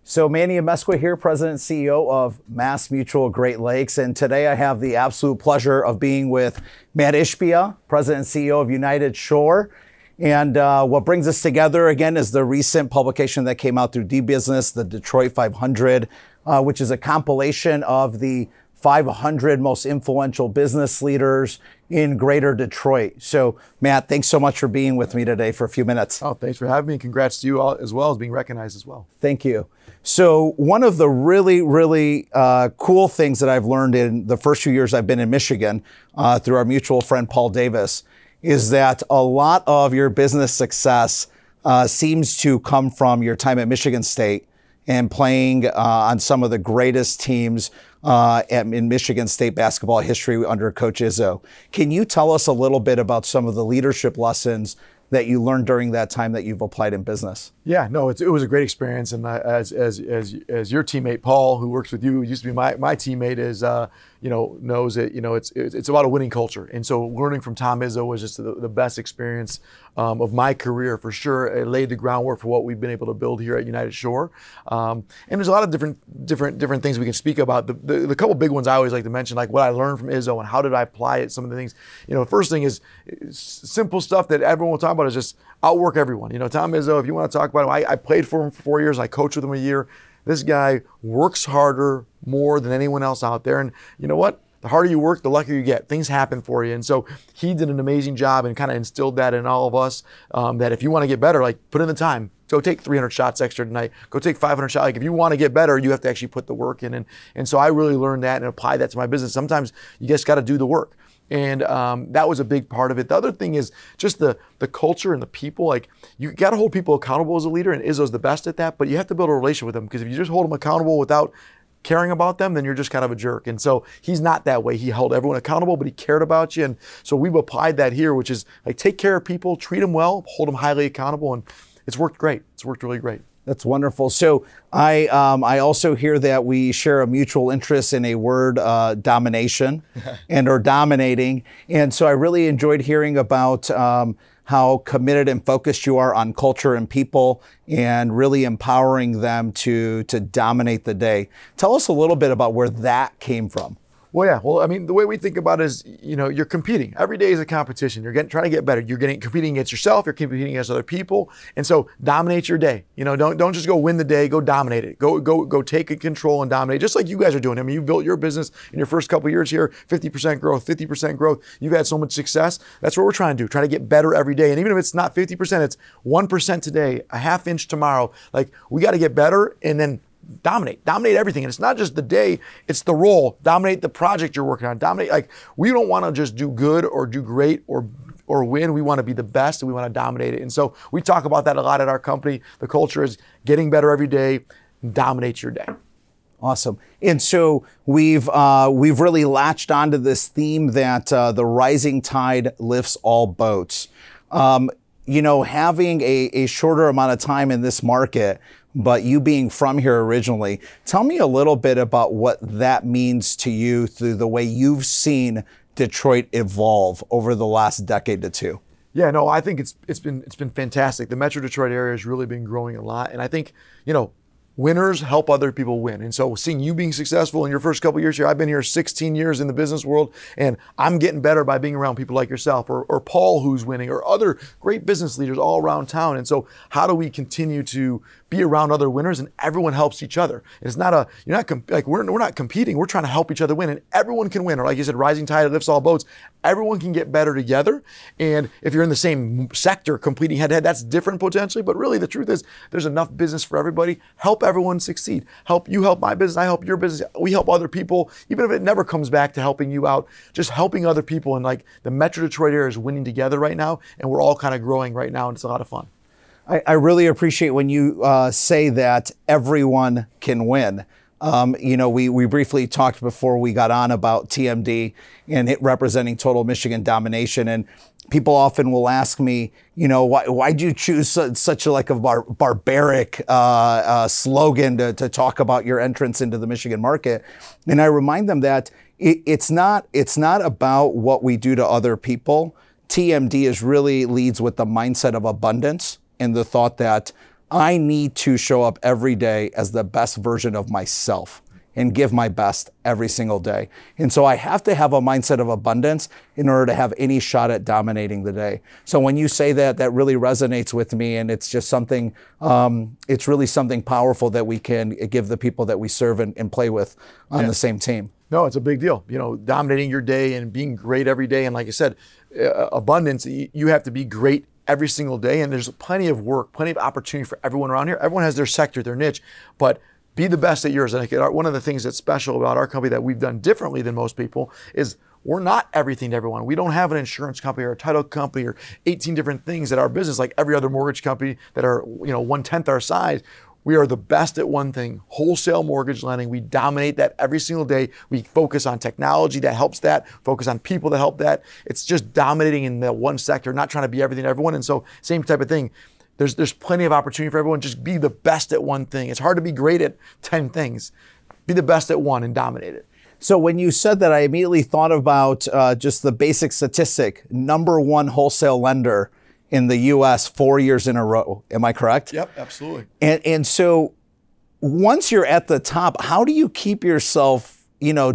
So Manny Amezcua here, President and CEO of MassMutual Great Lakes. And today I have the absolute pleasure of being with Mat Ishbia, President and CEO of United Shore. And what brings us together again is the recent publication that came out through Dbusiness, the Detroit 500, which is a compilation of the 500 most influential business leaders in Greater Detroit. So, Matt, thanks so much for being with me today for a few minutes. Oh, thanks for having me. Congrats to you all as well as being recognized as well. Thank you. So, one of the really cool things that I've learned in the first few years I've been in Michigan through our mutual friend Paul Davis is that a lot of your business success seems to come from your time at Michigan State and playing on some of the greatest teams in Michigan State basketball history under Coach Izzo. Can you tell us a little bit about some of the leadership lessons that you learned during that time that you've applied in business? Yeah, no, it was a great experience. And as your teammate, Paul, who works with you, used to be my teammate, is, knows that, it's about a winning culture. And so learning from Tom Izzo was just the best experience of my career for sure. It laid the groundwork for what we've been able to build here at United Shore. And there's a lot of different things we can speak about. The couple big ones I always like to mention, like what I learned from Izzo and how did I apply it, some of the things. The first thing is simple stuff that everyone will talk about is just outwork everyone. Tom Izzo, if you want to talk about him, I played for him for 4 years. I coached with him a year. This guy works harder more than anyone else out there. And you know what? The harder you work, the luckier you get. Things happen for you. And so he did an amazing job and kind of instilled that in all of us, that if you want to get better, like put in the time. Go take 300 shots extra tonight. Go take 500 shots. Like if you want to get better, you have to actually put the work in. And so I really learned that and applied that to my business. Sometimes you just got to do the work. And that was a big part of it. The other thing is just the culture and the people. Like you got to hold people accountable as a leader, and Izzo's the best at that. But you have to build a relationship with them, because if you just hold them accountable without caring about them, then you're just kind of a jerk. And so he's not that way. He held everyone accountable, but he cared about you. And so we've applied that here, which is like take care of people, treat them well, hold them highly accountable, and it's worked great. It's worked really great. That's wonderful. So I also hear that we share a mutual interest in a word, domination, and or dominating. And so I really enjoyed hearing about how committed and focused you are on culture and people and really empowering them to dominate the day. Tell us a little bit about where that came from. Well, yeah. Well, I mean, the way we think about it is, you're competing. Every day is a competition. You're trying to get better. You're competing against yourself. You're competing against other people. And so dominate your day. Don't just go win the day. Go dominate it. Go take control and dominate, just like you guys are doing. I mean, you built your business in your first couple of years here, 50% growth, 50% growth. You've had so much success. That's what we're trying to do. Try to get better every day. And even if it's not 50%, it's 1% today, a half inch tomorrow. Like we got to get better and then dominate everything. And it's not just the day, it's the role. Dominate the project you're working on. Dominate, like we don't want to just do good or do great or win. We want to be the best and we want to dominate it. And so we talk about that a lot at our company. The culture is getting better every day, dominate your day. Awesome. And so we've really latched onto this theme that the rising tide lifts all boats. Having a shorter amount of time in this market, but you being from here originally, tell me a little bit about what that means to you through the way you've seen Detroit evolve over the last decade to two. Yeah, no, I think it's been fantastic. The Metro Detroit area has really been growing a lot, and I think winners help other people win. And so seeing you being successful in your first couple of years here, I've been here 16 years in the business world, and I'm getting better by being around people like yourself or Paul, who's winning, or other great business leaders all around town. And so how do we continue to be around other winners, and everyone helps each other? It's not we're not competing. We're trying to help each other win, and everyone can win. Or like you said, rising tide lifts all boats. Everyone can get better together. And if you're in the same sector competing head to head, that's different potentially. But really the truth is there's enough business for everybody. Help everyone succeed. Help my business, I help your business. We help other people, even if it never comes back to helping you out, just helping other people. And like the Metro Detroit area is winning together right now, and we're all kind of growing right now, and it's a lot of fun. I really appreciate when you say that everyone can win. We briefly talked before we got on about TMD and it representing total Michigan domination. And people often will ask me, why'd you choose such a barbaric slogan to talk about your entrance into the Michigan market? And I remind them that it's not about what we do to other people. TMD really leads with the mindset of abundance and the thought that I need to show up every day as the best version of myself and give my best every single day. And so I have to have a mindset of abundance in order to have any shot at dominating the day. So when you say that, that really resonates with me, and it's just something, it's really something powerful that we can give the people that we serve and play with on the same team. No, it's a big deal. You know, dominating your day and being great every day. And like I said, abundance, you have to be great every single day. And there's plenty of work, plenty of opportunity for everyone around here. Everyone has their sector, their niche, but be the best at yours. And one of the things that's special about our company that we've done differently than most people is we're not everything to everyone. We don't have an insurance company or a title company or 18 different things at our business like every other mortgage company that are 1/10 our size. We are the best at one thing, wholesale mortgage lending. We dominate that every single day. We focus on technology that helps that, focus on people that help that. It's just dominating in the one sector, not trying to be everything to everyone. And so same type of thing. There's plenty of opportunity for everyone. Just be the best at one thing. It's hard to be great at 10 things. Be the best at one and dominate it. So when you said that, I immediately thought about just the basic statistic, #1 wholesale lender in the U.S. 4 years in a row. Am I correct? Yep, absolutely. And so once you're at the top, how do you keep yourself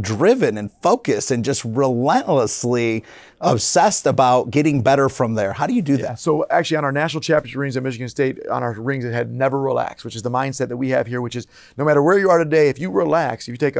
driven and focused and just relentlessly obsessed about getting better from there? How do you do that? So actually on our national championship rings at Michigan State, on our rings it had never relax, which is the mindset that we have here, which is no matter where you are today, if you relax, if you take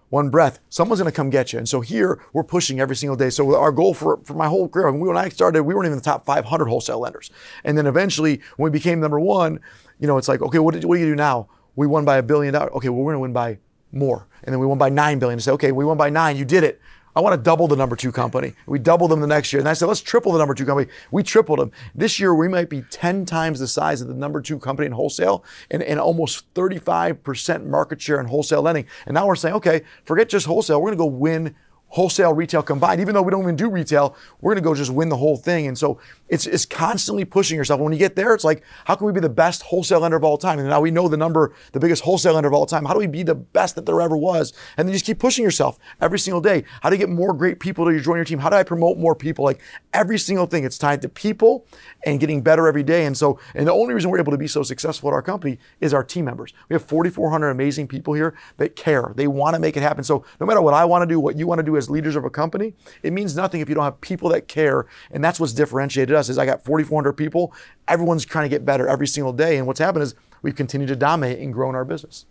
one breath, someone's going to come get you. And so here we're pushing every single day. So our goal for my whole career, when I started, we weren't even in the top 500 wholesale lenders. And then eventually when we became #1, it's like, okay, what do you do now? We won by $1 billion. Okay, well, we're going to win by more. And then we won by $9 billion. To say, okay, we won by 9, you did it. I want to double the #2 company. We doubled them the next year. And I said, let's triple the #2 company. We tripled them. This year, we might be 10 times the size of the #2 company in wholesale and almost 35% market share in wholesale lending. And now we're saying, okay, forget just wholesale. We're going to go win wholesale, retail combined. Even though we don't even do retail, we're going to go just win the whole thing. And so it's constantly pushing yourself. When you get there, it's like, how can we be the best wholesale lender of all time? And now we know the biggest wholesale lender of all time. How do we be the best that there ever was? And then you just keep pushing yourself every single day. How do you get more great people to join your team? How do I promote more people? Like every single thing, it's tied to people and getting better every day. And the only reason we're able to be so successful at our company is our team members. We have 4,400 amazing people here that care. They want to make it happen. So no matter what I want to do, what you want to do as leaders of a company, it means nothing if you don't have people that care. And that's what's differentiated us is I got 4,400 people. Everyone's trying to get better every single day. And what's happened is we've continued to dominate and grow in our business.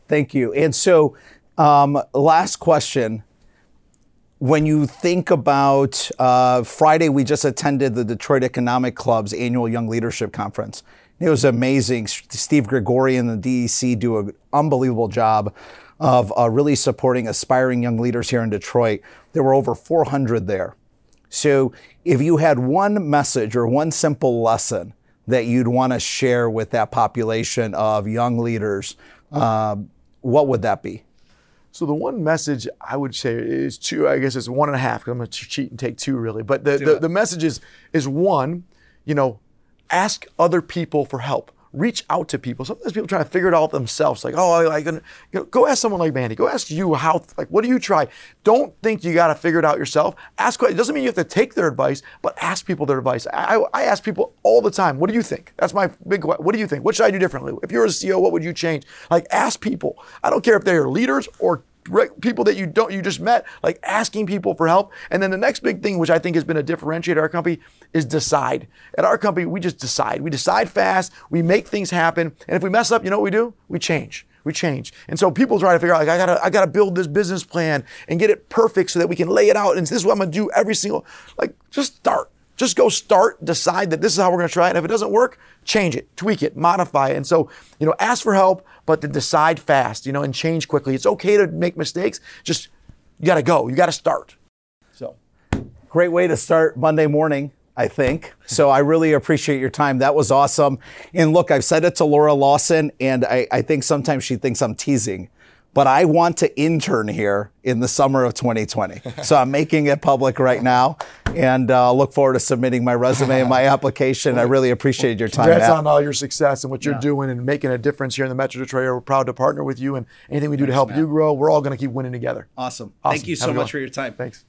Thank you. And so last question. When you think about Friday, we just attended the Detroit Economic Club's annual Young Leadership Conference. It was amazing. Steve Gregorian and the DEC do an unbelievable job of really supporting aspiring young leaders here in Detroit. There were over 400 there. So if you had one message or one simple lesson that you'd want to share with that population of young leaders, what would that be? So the one message I would say is two. I guess it's 1.5 because I'm going to cheat and take 2 really. But the message is one, ask other people for help. Reach out to people. Sometimes people try to figure it out themselves. Like, go ask someone like Mandy. Go ask you what do you try? Don't think you got to figure it out yourself. Ask. It doesn't mean you have to take their advice, but ask people their advice. I ask people all the time, what do you think? That's my big question. What do you think? What should I do differently? If you're a CEO, what would you change? Like, ask people. I don't care if they're leaders or people that you just met, like asking people for help. And then the next big thing, which I think has been a differentiator at our company, is decide. At our company, we just decide. We decide fast. We make things happen. And if we mess up, you know what we do? We change. We change. And so people try to figure out, like, I gotta build this business plan and get it perfect so that we can lay it out. And this is what I'm gonna do every single, just start. Just go start, decide that this is how we're going to try it. And if it doesn't work, change it, tweak it, modify it. And so, ask for help, but to decide fast, and change quickly. It's okay to make mistakes. Just, you got to go. You got to start. So, great way to start Monday morning, I think. So I really appreciate your time. That was awesome. And look, I've said it to Laura Lawson, and I think sometimes she thinks I'm teasing. But I want to intern here in the summer of 2020. So I'm making it public right now, and look forward to submitting my resume and my application. I really appreciate your time. Congrats on all your success and what you're doing and making a difference here in the Metro Detroit. We're proud to partner with you, and anything we do to help you grow, we're all going to keep winning together. Awesome. Thank you so much for your time. Thanks.